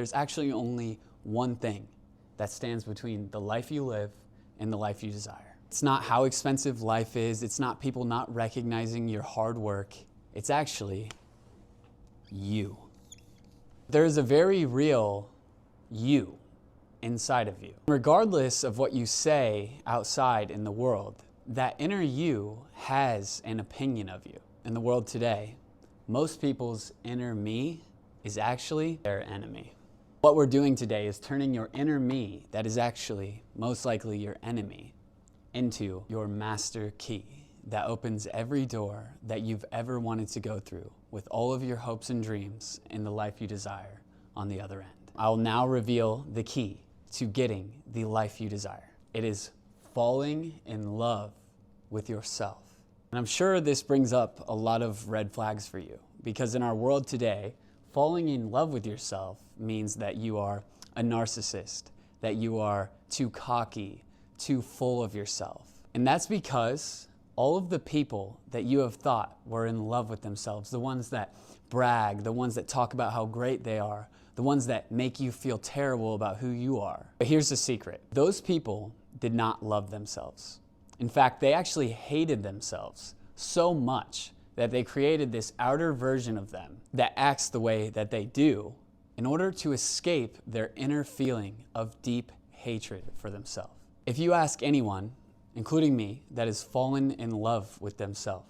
There's actually only one thing that stands between the life you live and the life you desire. It's not how expensive life is. It's not people not recognizing your hard work. It's actually you. There is a very real you inside of you. Regardless of what you say outside in the world, that inner you has an opinion of you. In the world today, most people's inner me is actually their enemy. What we're doing today is turning your inner me, that is actually most likely your enemy, into your master key that opens every door that you've ever wanted to go through with all of your hopes and dreams in the life you desire on the other end. I'll now reveal the key to getting the life you desire. It is falling in love with yourself. And I'm sure this brings up a lot of red flags for you, because in our world today, falling in love with yourself means that you are a narcissist, that you are too cocky, too full of yourself. And that's because all of the people that you have thought were in love with themselves, the ones that brag, the ones that talk about how great they are, the ones that make you feel terrible about who you are. But here's the secret. Those people did not love themselves. In fact, they actually hated themselves so much that they created this outer version of them that acts the way that they do in order to escape their inner feeling of deep hatred for themselves. If you ask anyone, including me, that has fallen in love with themselves,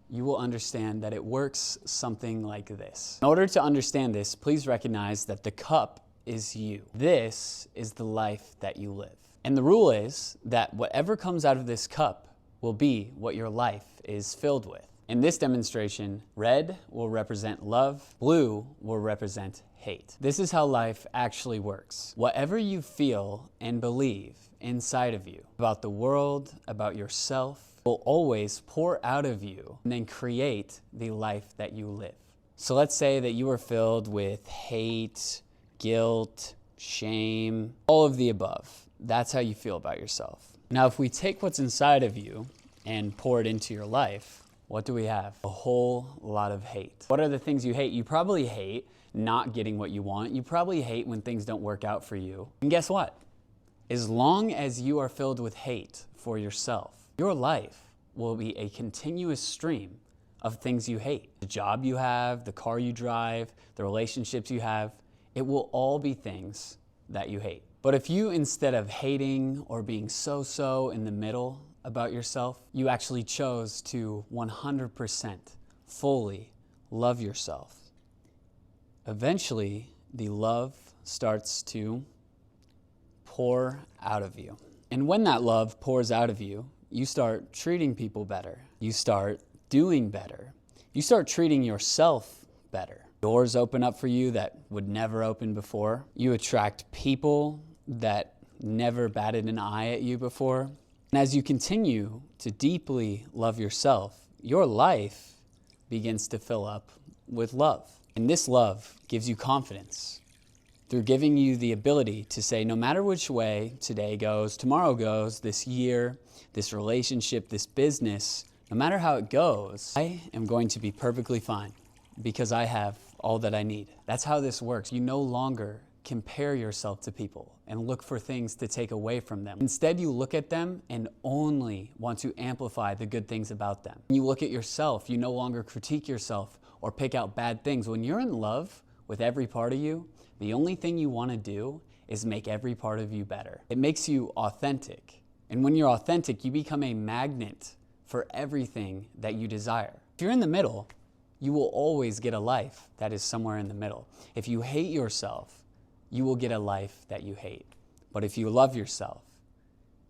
you will understand that it works something like this. In order to understand this, please recognize that the cup is you. This is the life that you live. And the rule is that whatever comes out of this cup will be what your life is filled with. In this demonstration, red will represent love, blue will represent hate. This is how life actually works. Whatever you feel and believe inside of you about the world, about yourself, will always pour out of you and then create the life that you live. So let's say that you are filled with hate, guilt, shame, all of the above. That's how you feel about yourself. Now, if we take what's inside of you and pour it into your life, what do we have? A whole lot of hate. What are the things you hate? You probably hate not getting what you want. You probably hate when things don't work out for you. And guess what? As long as you are filled with hate for yourself, your life will be a continuous stream of things you hate. The job you have, the car you drive, the relationships you have, it will all be things that you hate. But if you, instead of hating or being so-so in the middle about yourself, you actually chose to 100% fully love yourself, eventually the love starts to pour out of you. And when that love pours out of you, you start treating people better. You start doing better. You start treating yourself better. Doors open up for you that would never open before. You attract people that never batted an eye at you before. And as you continue to deeply love yourself, your life begins to fill up with love. And this love gives you confidence through giving you the ability to say, no matter which way today goes, tomorrow goes, this year, this relationship, this business, no matter how it goes, I am going to be perfectly fine because I have all that I need. That's how this works. You no longer compare yourself to people and look for things to take away from them. Instead, you look at them and only want to amplify the good things about them. When you look at yourself, you no longer critique yourself or pick out bad things. When you're in love with every part of you, the only thing you want to do is make every part of you better. It makes you authentic. And when you're authentic, you become a magnet for everything that you desire. If you're in the middle, you will always get a life that is somewhere in the middle. If you hate yourself, you will get a life that you hate. But if you love yourself,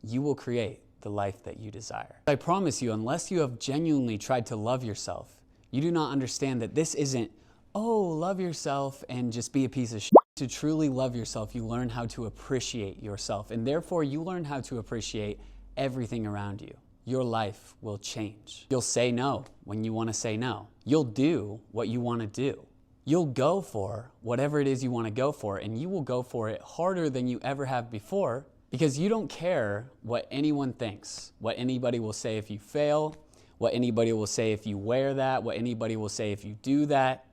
you will create the life that you desire. I promise you, unless you have genuinely tried to love yourself, you do not understand that this isn't, oh, love yourself and just be a piece of shit. To truly love yourself, you learn how to appreciate yourself, and therefore you learn how to appreciate everything around you. Your life will change. You'll say no when you want to say no. You'll do what you want to do. You'll go for whatever it is you want to go for, and you will go for it harder than you ever have before because you don't care what anyone thinks, what anybody will say if you fail, what anybody will say if you wear that, what anybody will say if you do that.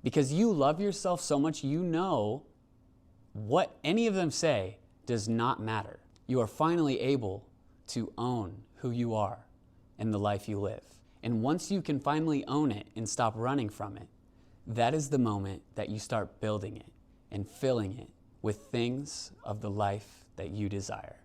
Because you love yourself so much, you know What any of them say does not matter. You are finally able to own who you are and the life you live. And once you can finally own it and stop running from it, that is the moment that you start building it and filling it with things of the life that you desire.